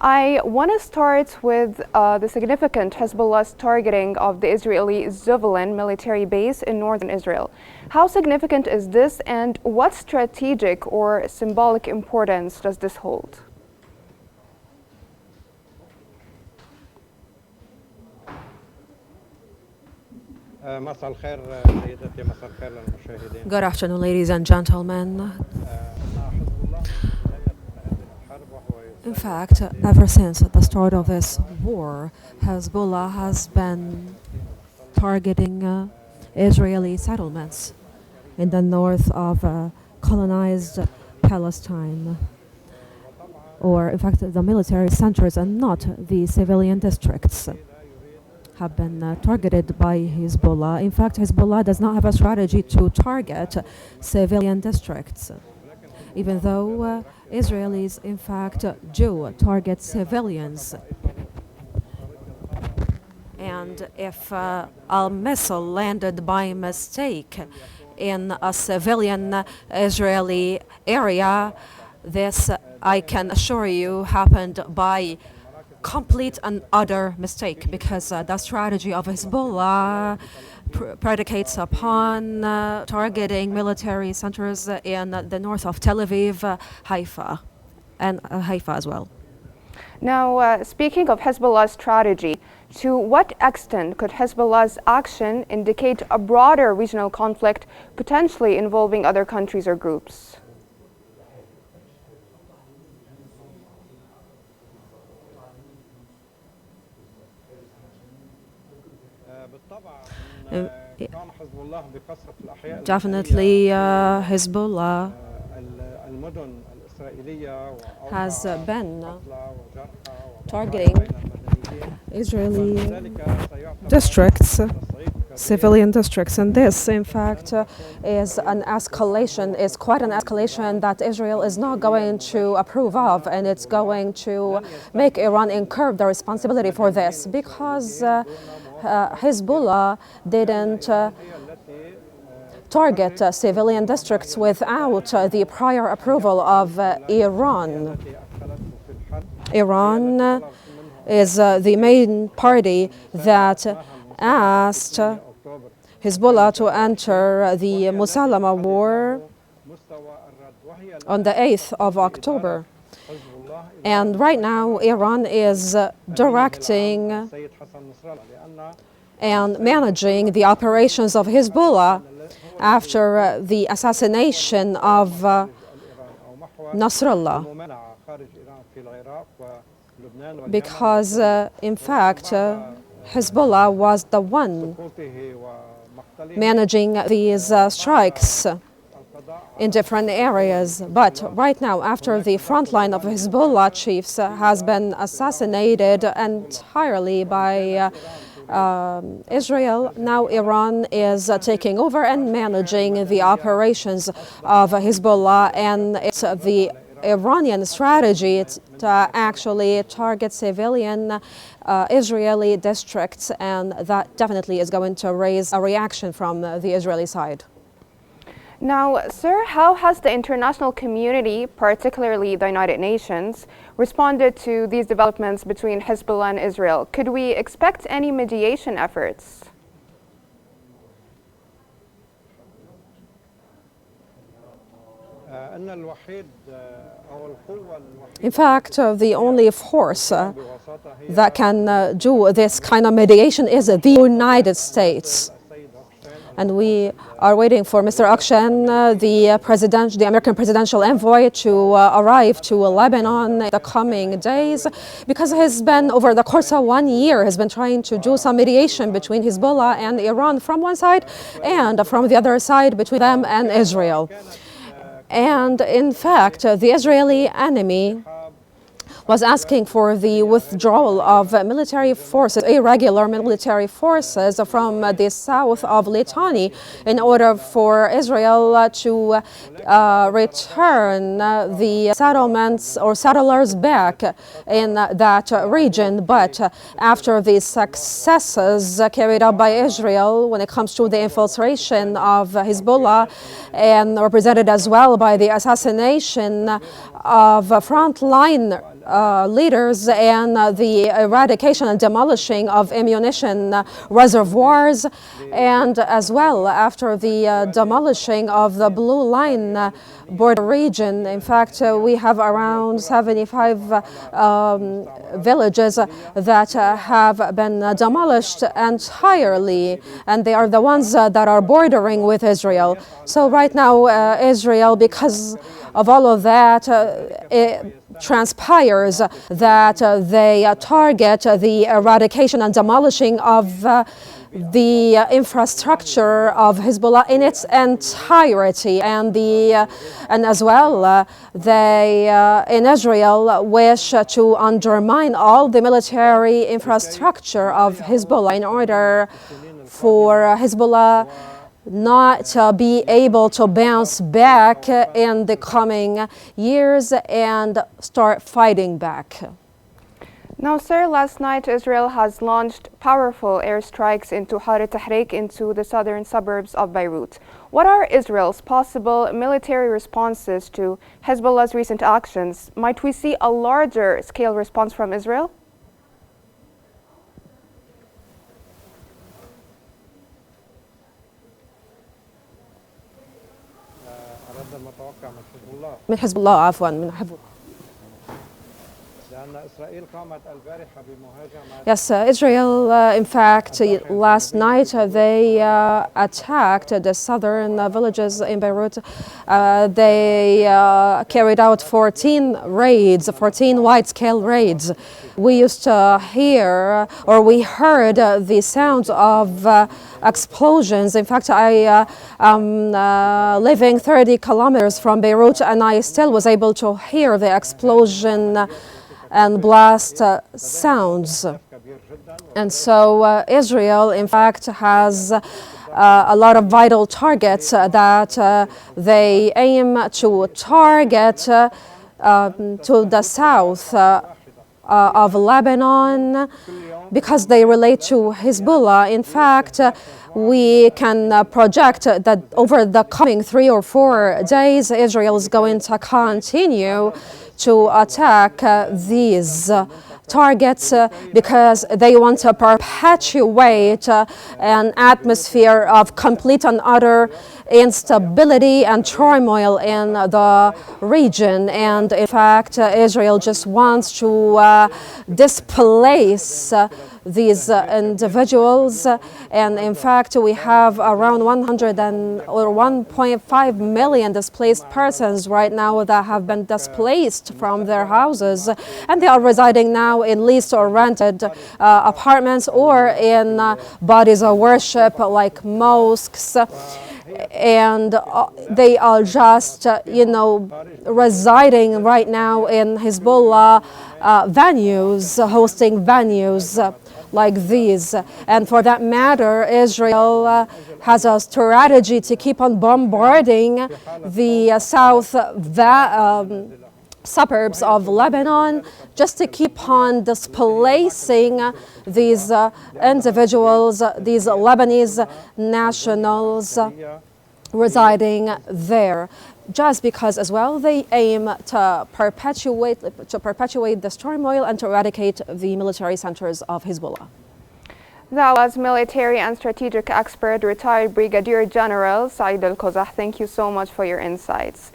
I want to start with the significant Hezbollah's targeting of the Israeli Zuvlan military base in northern Israel. How significant is this, and what strategic or symbolic importance does this hold? Good afternoon, ladies and gentlemen. In fact, ever since the start of this war, Hezbollah has been targeting Israeli settlements in the north of colonized Palestine. Or, in fact, the military centers and not the civilian districts have been targeted by Hezbollah. In fact, Hezbollah does not have a strategy to target civilian districts, even though Israelis, in fact, do target civilians. And if a missile landed by mistake in a civilian Israeli area, this, I can assure you, happened by complete and utter mistake, because the strategy of Hezbollah predicates upon targeting military centers in the north of Tel Aviv, Haifa, and Haifa as well. Now, speaking of Hezbollah's strategy, to what extent could Hezbollah's action indicate a broader regional conflict, potentially involving other countries or groups? Definitely, Hezbollah has been targeting Israeli districts, civilian districts, and this, in fact, is an escalation, is quite an escalation that Israel is not going to approve of, and it's going to make Iran incur the responsibility for this, because Hezbollah didn't target civilian districts without the prior approval of Iran. Iran is the main party that asked Hezbollah to enter the Musalama war on the 8th of October. And right now, Iran is directing and managing the operations of Hezbollah after the assassination of Nasrallah, because in fact Hezbollah was the one managing these strikes in different areas. But right now, after the front line of Hezbollah chiefs has been assassinated entirely by Israel, now Iran is taking over and managing the operations of Hezbollah, and it's the Iranian strategy to actually target civilian Israeli districts, and that definitely is going to raise a reaction from the Israeli side. Now, sir, how has the international community, particularly the United Nations, responded to these developments between Hezbollah and Israel? Could we expect any mediation efforts? In fact, the only force that can do this kind of mediation is the United States. And we are waiting for Mr. Akshan, the American presidential envoy, to arrive to Lebanon in the coming days, because he's been, over the course of 1 year, has been trying to do some mediation between Hezbollah and Iran from one side, and from the other side between them and Israel. And in fact, the Israeli enemy was asking for the withdrawal of military forces, irregular military forces from the south of Litani, in order for Israel to return the settlements or settlers back in that region. But after the successes carried out by Israel when it comes to the infiltration of Hezbollah, and represented as well by the assassination of frontline leaders and the eradication and demolishing of ammunition reservoirs, and as well after the demolishing of the Blue Line border region. In fact, we have around 75 villages that have been demolished entirely, and they are the ones that are bordering with Israel. So right now, Israel, because of all of that, it transpires that they target the eradication and demolishing of the infrastructure of Hezbollah in its entirety, and as well they in Israel wish to undermine all the military infrastructure of Hezbollah in order for Hezbollah not be able to bounce back in the coming years and start fighting back. Now, sir, last night Israel has launched powerful airstrikes into Har Tahrik, into the southern suburbs of Beirut. What are Israel's possible military responses to Hezbollah's recent actions? Might we see a larger scale response from Israel? من حزب الله عفوا من حزب. Yes, Israel, in fact, last night they attacked the southern villages in Beirut. They carried out 14 raids, 14 wide-scale raids. We used to hear, or we heard the sounds of explosions. In fact, I am living 30 kilometers from Beirut, and I still was able to hear the explosion and blast sounds. And so Israel, in fact, has a lot of vital targets that they aim to target to the south of Lebanon, because they relate to Hezbollah. In fact, we can project that over the coming 3 or 4 days, Israel is going to continue to attack these targets because they want to perpetuate an atmosphere of complete and utter instability and turmoil in the region. And in fact, Israel just wants to displace these individuals, and in fact we have around 1.5 million displaced persons right now that have been displaced from their houses, and they are residing now in leased or rented apartments or in bodies of worship like mosques, and they are just residing right now in Hezbollah venues, hosting venues like these. And for that matter, Israel has a strategy to keep on bombarding the south suburbs of Lebanon, just to keep on displacing these individuals, these Lebanese nationals residing there, just because as well they aim to perpetuate this turmoil and to eradicate the military centers of Hezbollah. That was military and strategic expert, retired Brigadier General Saeed Al-Quzah. Thank you so much for your insights.